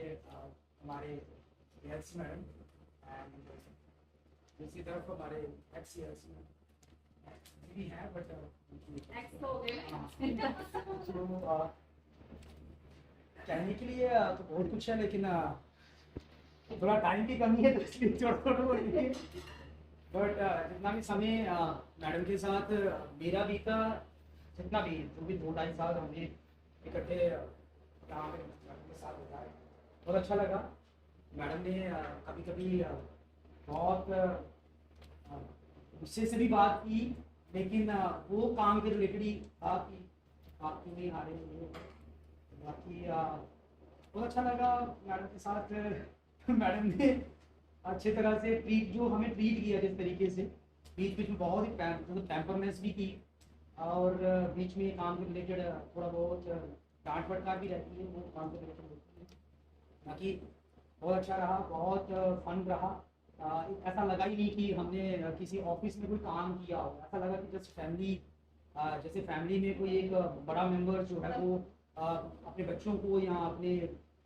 हमारे else madam and दूसरी तरफ हमारे एक्स एल्स भी हैं बट एक्स हो गए कहने के लिए तो बहुत कुछ है लेकिन थोड़ा टाइम की कमी है तो इसलिए छोटा बट जितना भी समय मैडम के साथ मेरा बीता, जितना भी जो भी 2-2.5 साल हमने इकट्ठे यहाँ पे मैडम के साथ होता है, बहुत अच्छा लगा। मैडम ने कभी कभी बहुत गुस्से से भी बात की, लेकिन वो काम के रिलेटेड ही था कि आप क्यों नहीं आ रहे हो। बाकी बहुत अच्छा लगा मैडम के साथ। मैडम ने अच्छे तरह से ट्रीट, जो हमें ट्रीट किया जिस तरीके से, बीच बीच में बहुत ही पैम्परनेस भी की और बीच में काम के रिलेटेड थोड़ा बहुत डांट फटकार भी रहती है, वो काम के रिलेटेड होती है। बाकी बहुत अच्छा रहा, बहुत फन रहा। ऐसा लगा ही नहीं कि हमने किसी ऑफिस में कोई काम किया हो, ऐसा लगा कि जस्ट फैमिली, जैसे फैमिली में कोई एक बड़ा मेंबर जो है वो अपने बच्चों को या अपने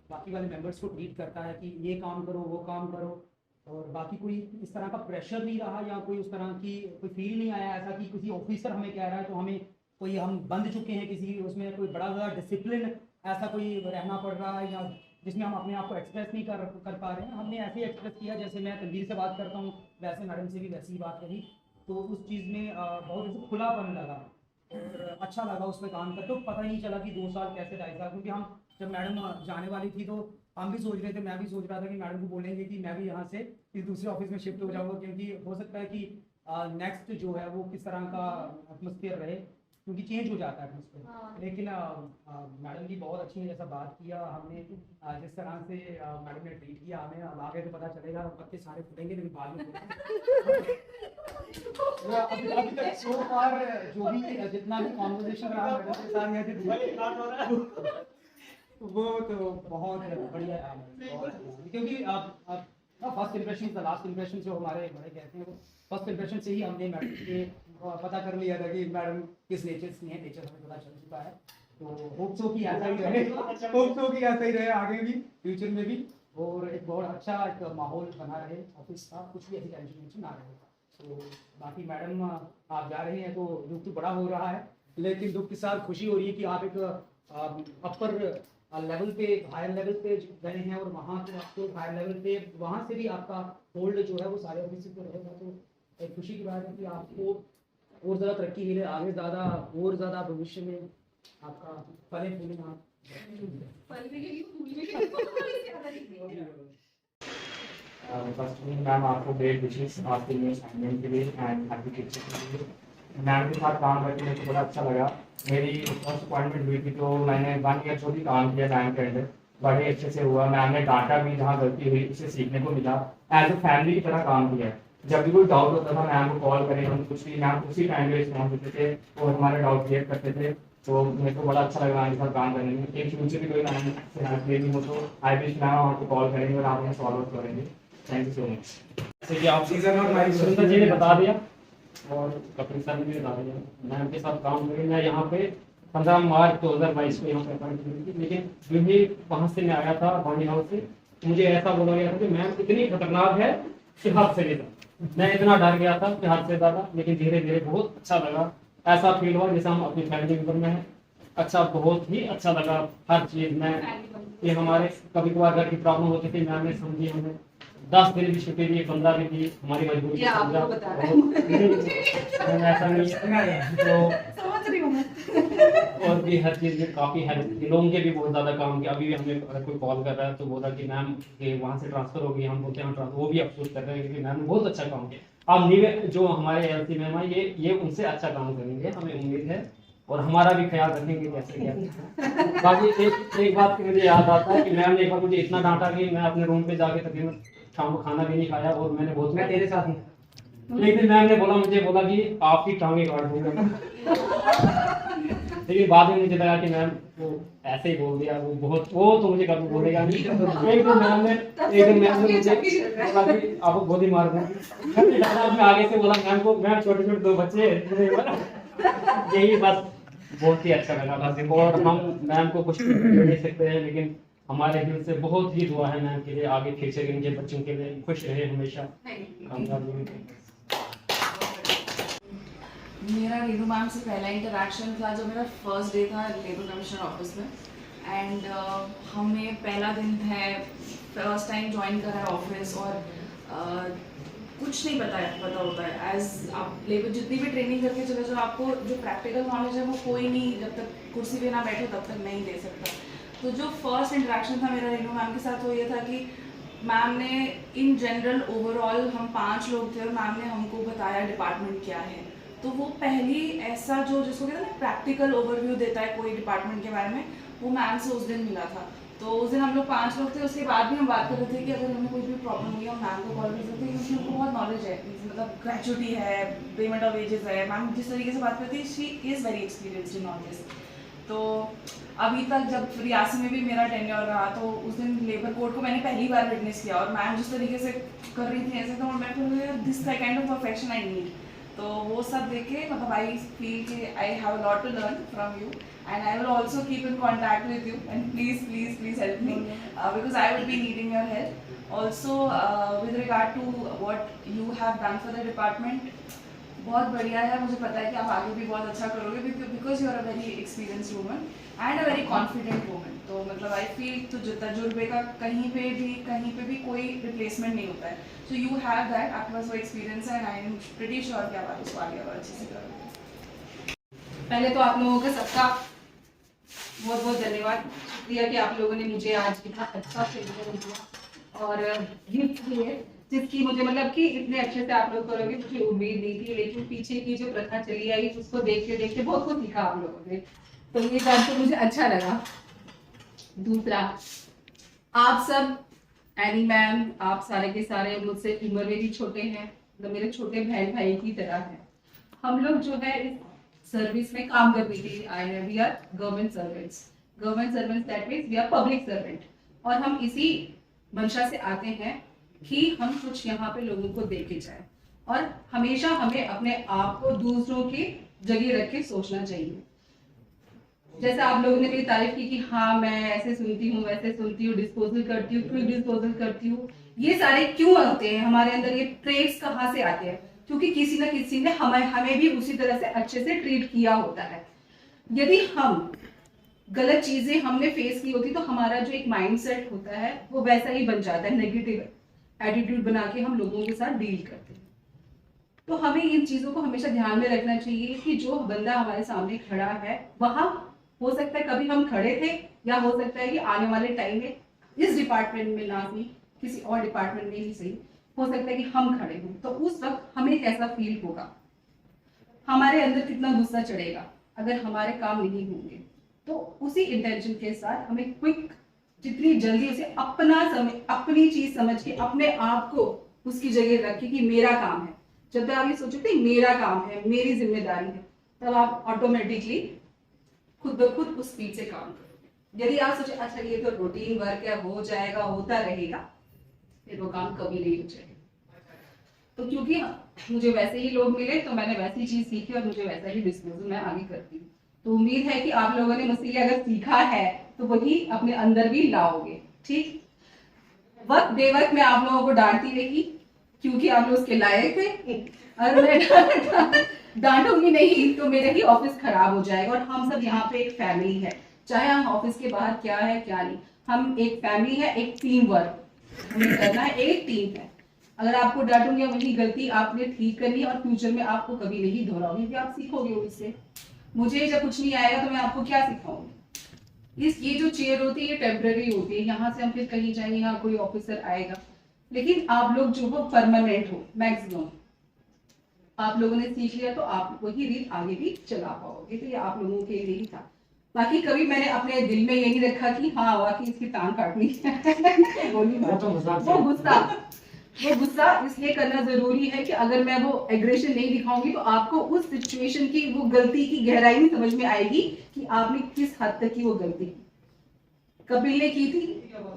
बाकी वाले मेंबर्स को ट्रीट करता है कि ये काम करो वो काम करो, और बाकी कोई इस तरह का प्रेशर नहीं रहा या कोई उस तरह की कोई फील नहीं आया ऐसा कि किसी ऑफिसर हमें कह रहा है तो हमें कोई, हम बंध चुके हैं किसी उसमें, कोई बड़ा ज़्यादा डिसिप्लिन ऐसा कोई रहना पड़ रहा है या जिसमें हम अपने आप को एक्सप्रेस नहीं कर पा रहे हैं। हमने ऐसे ही एक्सप्रेस किया, जैसे मैं तनवीर से बात करता हूँ वैसे मैडम से भी वैसी ही बात करी, तो उस चीज़ में बहुत ऐसे खुलापन लगा और अच्छा लगा उसमें काम करके। तो पता ही नहीं चला कि 2 साल कैसे 2.5 साल, क्योंकि हम जब मैडम जाने वाली थी तो हम भी सोच रहे थे, मैं भी सोच रहा था कि मैडम को बोलेंगे कि मैं भी यहाँ से किसी दूसरे ऑफिस में शिफ्ट हो जाऊँगा, क्योंकि हो सकता है कि नेक्स्ट जो है वो किस तरह का एटमोसफियर रहे, क्योंकि चेंज हो जाता है एटमोसफियर। लेकिन मैडम भी बहुत अच्छी जैसा बात किया हमने, जिस तरह से मैडम ने ट्रीट किया हमें, अब आगे तो पता चलेगा, पत्ते सारे फूटेंगे लेकिन बाद में अभी तक सो फार जो भी जितना भी कॉन्वर्सेशन रहा मैडम के साथ या वो तो बहुत बढ़िया है, क्योंकि अब first impression the last impression जो हमारे बड़े कहते हैं, वो फर्स्ट इंप्रेशन से ही हमने मैडम के पता कर लिया था कि मैडम किस नेचर से हैं, नेचर हमें पता चल चुका है। तो होप सो कि ऐसा ही रहे, होप सो कि ऐसा ही रहे आगे भी, फ्यूचर में भी, और एक बहुत अच्छा एक माहौल बना रहे ऑफिस का, कुछ भी ऐसी टेंशन ना रहे। तो बाकी मैडम आप जा रहे हैं तो दुख तो बड़ा हो रहा है, लेकिन दुख के साथ खुशी हो रही है कि आप एक अपर लेवल पे, हायर लेवल पे गए हैं और वहाँ तो आपको हायर लेवल पे वहाँ से भी आपका होल्ड जो है वो सारे ऑफिस पे रहेगा। तो एक खुशी की बात है कि आपको और ज़्यादा तरक्की मिले, आगे ज़्यादा और ज़्यादा भविष्य में आपका फले फूले आप मैम आपको ग्रेट विशेष आपके लिए असाइनमेंट के लिए एंड हैप्पी टीचर के लिए। मैम के साथ काम करके मुझे बड़ा अच्छा लगा। मेरी फर्स्ट अपॉइंटमेंट हुई थी तो मैंने 1 ईयर जो भी काम किया मैम के अंदर बड़े अच्छे से हुआ। मैम ने डांटा भी, जहाँ गलती हुई उसे सीखने को मिला। एज ए फैमिली की तरह काम किया। जब भी कोई डाउट होता था मैम को कॉल करें, हम कुछ भी मैम उसी टाइम पे रिस्पॉन्स देते थे और हमारे डाउट क्लियर करते थे। तो मेरे को बड़ा अच्छा लगा मैम के साथ काम करने में। इन फ्यूचर भी कोई मैम से हेल्प लेनी हो तो आई विश मैम आपको कॉल करेंगे और आप उन्हें सॉल्व आउट करेंगे। Thank you so much. जैसे कि आप सीजन और हमारी सुरेंद्र जी ने बता दिया और कपिल सर ने भी बता दिया, मैम के साथ काम करें। मैं यहाँ पे 15 मार्च 2022 को यहाँ पे अपॉइंटमेंट मिली थी, लेकिन जो भी वहाँ से मैं आया था बॉन्डिंग हाउस से, मुझे ऐसा बोला गया था कि मैम इतनी खतरनाक है कि हद से ज़्यादा। मैं इतना डर गया था कि हद से ज़्यादा, लेकिन धीरे धीरे बहुत अच्छा लगा। ऐसा फील हुआ जैसे हम अपनी फैमिली मेंबर में हैं। अच्छा, बहुत ही अच्छा लगा हर चीज़ में। ये हमारे कभी कभार घर की प्रॉब्लम होती थी, मैम ने समझी, हमें 10 दिन भी छुट्टी दी, 15 दिन दी, हमारी मजबूरी ऐसा नहीं है तो और भी हर चीज़ में काफ़ी हेल्प की। लोगों के भी बहुत ज़्यादा काम किया। अभी भी हमें अगर कोई कॉल कर रहा है तो बोला कि मैम के वहाँ से ट्रांसफर हो गई, हम बोलते हैं ट्रांसफर, वो भी अफसोस कर रहे हैं क्योंकि मैम ने बहुत अच्छा काम किया। अब न्यू जो हमारे एलसी मैम है ये उनसे अच्छा काम करेंगे, हमें उम्मीद है, और हमारा भी ख्याल रखेंगे जैसे क्या। बाकी एक बात मुझे याद आता है कि मैम ने एक बार मुझे इतना डांटा कि मैं अपने रूम पे जाके तकरीबन शाम को खाना भी नहीं खाया, और मैंने बहुत, मैं तेरे साथ ही, लेकिन मैम ने बोला कि आपकी टांगे काट दूंगा। लेकिन बाद में मुझे लगा कि मैम वो ऐसे ही बोल दिया, वो तो मुझे कभी बोलेगा नहीं। एक दिन मैम ने मुझे बोला कि आपको गोली मार दूंगी। मैं आगे से बोला मैम को, मैम छोटे छोटे 2 बच्चे, यही बस बहुत ही अच्छा लगा था। और हम मैम को कुछ नहीं सकते हैं, लेकिन हमारे दिल से बहुत ही दुआ है मैम के लिए, आगे फ्यूचर इनके बच्चों के लिए खुश रहे हमेशा। मेरा रेनू मैम से पहला इंटरेक्शन था जब मेरा फर्स्ट डे था लेबर कमीशनर ऑफिस में, एंड हमें पहला दिन है, फर्स्ट टाइम ज्वाइन करा है ऑफिस, और कुछ नहीं पता होता है। एज आप लेबर जितनी भी ट्रेनिंग करके चले जाओ, आपको जो प्रैक्टिकल नॉलेज है वो कोई नहीं जब तक कुर्सी पे ना बैठो तब तक नहीं दे सकता। तो जो फर्स्ट इंटरेक्शन था मेरा रेनू मैम के साथ वो ये था कि मैम ने इन जनरल ओवरऑल हम 5 लोग थे और मैम ने हमको बताया डिपार्टमेंट क्या है। तो वो पहली ऐसा जो जिसको कहते हैं ना प्रैक्टिकल ओवरव्यू देता है कोई डिपार्टमेंट के बारे में, वो मैम से उस दिन मिला था। तो उस दिन हम लोग 5 लोग थे, उसके बाद भी हम बात कर रहे थे कि अगर हमें कोई भी प्रॉब्लम हुई हम मैम को कॉल कर सकते हैं क्योंकि उनको बहुत नॉलेज है, मतलब ग्रेजुटी है, पेमेंट ऑफ वेजेस है। मैम जिस तरीके से बात करती है she is very experienced in all this. तो अभी तक जब रियासी में भी मेरा टेन्योर रहा तो उस दिन लेबर कोड को मैंने पहली बार विटनेस किया, और मैम जिस तरीके से कर रही थी ऐसे, तो मैं फिर this kind of perfection I need. तो वो सब देख के मतलब आई फील कि I have a lot to learn from you, and I will also keep in contact with you, and please help me because I will be needing your help also with regard to what you have done for the department. बहुत बढ़िया है, मुझे पता है कि आप आगे भी बहुत अच्छा करोगे because you are a very experienced woman and a very confident woman. तो मतलब आई फील तो तजुर्बे का कहीं पे भी कोई रिप्लेसमेंट नहीं होता है। सो यू हैव दैट, आपके पास वो एक्सपीरियंस है, and I am pretty sure कि आप उसको आगे और अच्छे से करोगे। पहले तो आप लोगों का सबका बहुत बहुत धन्यवाद, शुक्रिया कि आप लोगों ने मुझे आज इतना अच्छा सेमिनार दिया और गिफ्ट दिए, जिसकी मुझे मतलब कि इतने अच्छे से आप लोग करोगे मुझे उम्मीद नहीं थी, लेकिन पीछे की जो प्रथा चली आई उसको देखते बहुत कुछ सीखा आप लोगों ने, तो ये जान के मुझे अच्छा लगा। दूसरा, आप सब एनी मैम, आप सारे के सारे मुझसे उम्र में भी छोटे हैं, मतलब मेरे छोटे बहन भाई की तरह हैं। हम लोग जो है इस सर्विस में काम करने के लिए आए हैं। We are government servants that means we are public servant, और हम इसी मंशा से आते हैं कि हम कुछ यहाँ पे लोगों को दे के जाए, और हमेशा हमें अपने आप को दूसरों की जगह रख के सोचना चाहिए। जैसा आप लोगों ने मेरी तारीफ की कि हाँ मैं ऐसे सुनती हूँ वैसे सुनती हूँ, डिस्पोजल करती हूँ, क्विक डिस्पोजल करती हूँ, ये सारे क्यों आते हैं हमारे अंदर, ये ट्रेड्स कहाँ से आते हैं? क्योंकि किसी ना किसी ने हमें भी उसी तरह से अच्छे से ट्रीट किया होता है। यदि हम गलत चीजें हमने फेस की होती तो हमारा जो एक माइंडसेट होता है वो वैसा ही बन जाता है, नेगेटिव एटीट्यूड बना के हम लोगों के साथ डील करते हैं। तो हमें इन चीजों को हमेशा ध्यान में रखना चाहिए कि जो बंदा हमारे सामने खड़ा है, वहां हो सकता है कभी हम खड़े थे, या हो सकता है कि आने वाले टाइम में इस डिपार्टमेंट में ना ही किसी और डिपार्टमेंट में ही सही हो सकता है कि हम खड़े हों, तो उस वक्त हमें कैसा फील होगा, हमारे अंदर कितना गुस्सा चढ़ेगा अगर हमारे काम नहीं होंगे। तो उसी इंटेंशन के साथ हमें क्विक, जितनी जल्दी उसे अपनी चीज समझ के अपने आप को उसकी जगह रख के कि मेरा काम है, जब तक आप ये सोचोगे मेरा काम है, मेरी जिम्मेदारी है, तब आप ऑटोमेटिकली खुद ब खुद उस स्पीड से काम करोगे। यदि आप सोचे अच्छा ये तो रूटीन वर्क है, हो जाएगा, होता रहेगा, फिर वो काम कभी नहीं हो जाएगा। तो क्योंकि मुझे वैसे ही लोग मिले तो मैंने वैसी चीज सीखी और मुझे वैसा ही डिस्पोजल मैं आगे करती हूँ। तो उम्मीद है कि आप लोगों ने मुझसे अगर सीखा है तो वही अपने अंदर भी लाओगे। ठीक, वक्त बेवक्त मैं आप लोगों को डांटती रही क्योंकि आप लोग उसके लायक थे, और मैं डांटूंगी नहीं तो मेरा ही ऑफिस खराब हो जाएगा। और हम सब यहाँ पे एक फैमिली है, चाहे हम ऑफिस के बाहर क्या है क्या नहीं, हम एक फैमिली है, एक टीम वर्क हमें करना है, एक टीम है। अगर आपको डांटूंगी वही गलती आपने ठीक करनी है और फ्यूचर में आपको कभी नहीं दोहराओगे, क्योंकि आप सीखोगे उससे। मुझे जब कुछ नहीं आएगा तो मैं आपको क्या सिखाऊंगी। ये जो चेयर होती है ये टेम्पररी होती है, यहाँ से हम फिर कहीं जाएंगे, यहाँ कोई ऑफिसर आएगा, लेकिन आप लोग जो हो परमानेंट हो, मैक्सिमम आप लोगों ने सीख लिया तो आप वही रीत आगे भी चला पाओगे। तो ये आप लोगों के लिए ही था, बाकी कभी मैंने अपने दिल में ये नहीं रखा कि हाँ वाकई इसकी टांग काटनी है। वो गुस्सा इसलिए करना जरूरी है कि अगर मैं वो एग्रेशन नहीं दिखाऊंगी तो आपको उस सिचुएशन की वो गलती की गहराई नहीं समझ में आएगी कि आपने किस हद तक की वो गलती कपिल ने की थी,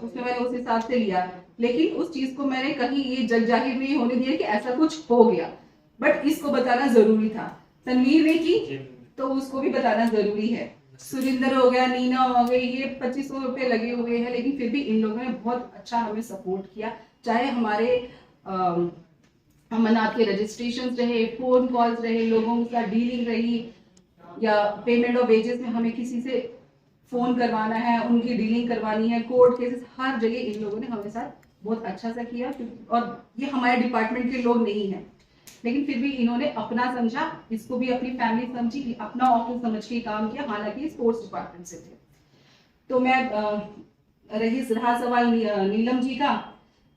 उसमें मैंने उस हिसाब से लिया, लेकिन उस चीज को मैंने कहीं ये जग जाहिर नहीं होने दिया कि ऐसा कुछ हो गया, बट इसको बताना जरूरी था। तनवीर ने की तो उसको भी बताना जरूरी है। सुरिंदर हो गया, नीना हो गई, ये 2500 रुपये लगे हुए हैं, लेकिन फिर भी इन लोगों ने बहुत अच्छा हमें सपोर्ट किया। चाहे हमारे अमरनाथ के रजिस्ट्रेशन रहे, फोन कॉल्स रहे, लोगों के साथ डीलिंग रही, या पेमेंट ऑफ वेजेस में हमें किसी से फोन करवाना है, उनकी डीलिंग करवानी है, कोर्ट केसेस, हर जगह इन लोगों ने हमारे साथ बहुत अच्छा सा किया। और ये हमारे डिपार्टमेंट के लोग नहीं हैं, लेकिन फिर भी इन्होंने अपना समझा, इसको भी अपनी फैमिली समझी, अपना ऑफिस समझ के काम किया, हालांकि स्पोर्ट्स डिपार्टमेंट से थे। तो मैं रहा सवाल नीलम जी का,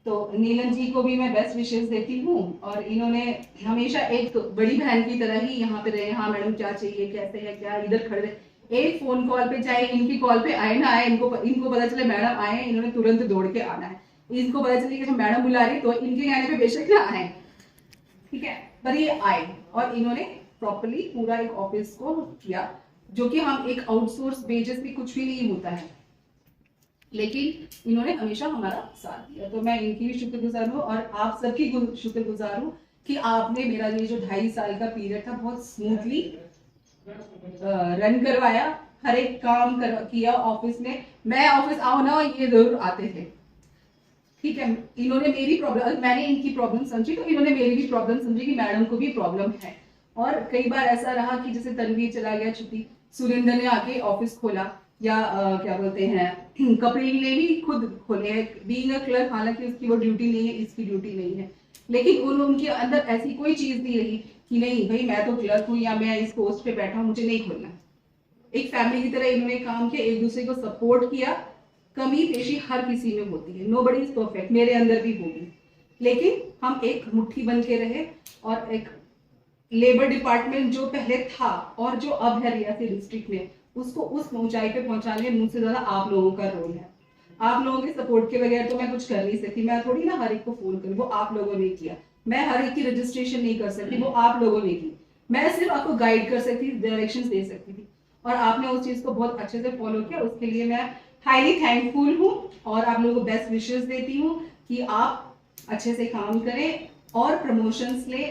तो नीलम जी को भी मैं बेस्ट विशेष देती हूँ। और इन्होंने हमेशा एक बड़ी बहन की तरह ही यहाँ पे रहे, हाँ मैडम क्या चाहिए, कैसे है, क्या, इधर खड़े रहे, एक फोन कॉल पे, चाहे इनकी कॉल पे आए ना आए, इनको पता चले मैडम आए, इन्होंने तुरंत दौड़ के आना है। इनको पता चले कि मैडम बुला रही, तो इनके कहने पे बेशक ना आए, ठीक है, पर ये आए और इन्होंने प्रॉपर्ली पूरा एक ऑफिस को किया, जो कि हम एक आउटसोर्स बेसिस पे कुछ भी नहीं होता है, लेकिन इन्होंने हमेशा हमारा साथ दिया। तो मैं इनकी भी शुक्रगुजार हूँ और आप सबकी शुक्रगुजार हूँ कि आपने मेरा ये जो 2.5 साल का पीरियड था बहुत स्मूथली रन करवाया, हर एक काम किया ऑफिस में। मैं ऑफिस आओ ना, ये जरूर आते थे, ठीक है। इन्होंने मेरी प्रॉब्लम, मैंने इनकी प्रॉब्लम समझी, तो इन्होंने मेरी भी प्रॉब्लम समझी कि मैडम को भी प्रॉब्लम है। और कई बार ऐसा रहा कि जैसे तनवीर चला गया छुट्टी, सुरेंद्र ने आके ऑफिस खोला, या क्या बोलते हैं, कपिल ने भी खुद खोले, बीइंग अ क्लर्क, हालांकि उसकी वो ड्यूटी नहीं है, इसकी ड्यूटी नहीं है, लेकिन उनके अंदर ऐसी कोई चीज नहीं रही कि नहीं भाई मैं तो क्लर्क हूँ या मैं इस पोस्ट पे बैठा हूँ, मुझे नहीं खोलना। एक फैमिली की तरह इन्होंने काम किया, एक दूसरे को सपोर्ट किया। कमी पेशी हर किसी में होती है, नोबडी इज परफेक्ट, मेरे अंदर भी होगी, लेकिन हम एक मुट्ठी बन के रहे। और एक लेबर डिपार्टमेंट जो पहले था और जो अब है रियासी डिस्ट्रिक्ट में, उसको उस ऊंचाई पे पहुंचाने में मुझसे ज्यादा आप लोगों का रोल है। आप लोगों के सपोर्ट के बगैर तो मैं कुछ कर नहीं सकती, मैं थोड़ी ना हर एक को फोन करूँ, वो आप लोगों ने किया। मैं हर एक की रजिस्ट्रेशन नहीं कर सकती, वो आप लोगों ने की। मैं सिर्फ आपको गाइड कर सकती थी, डायरेक्शन दे सकती थी, और आपने उस चीज को बहुत अच्छे से फॉलो किया। उसके लिए मैं हाईली थैंकफुल हूँ और आप लोगों को बेस्ट विशेस देती हूँ कि आप अच्छे से काम करें और प्रमोशंस ले,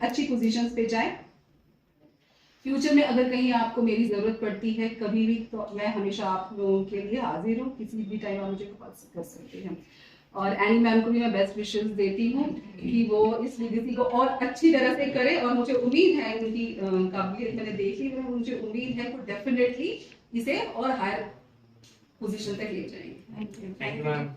अच्छी पोजीशंस पे जाएं। फ्यूचर में अगर कहीं आपको मेरी जरूरत पड़ती है कभी भी, तो मैं हमेशा आप लोगों के लिए हाजिर हूँ, किसी भी टाइम आप मुझे कॉल कर सकते हैं। और एनी मैम को भी मैं बेस्ट विशेस देती हूँ कि वो इस लेगेसी को और अच्छी तरह से करे, और मुझे उम्मीद है, उनकी काबिलियत मैंने देखी है, मुझे उम्मीद है वो डेफिनेटली इसे और हायर पोजीशन तक ले जाएंगे। Thank you ma'am.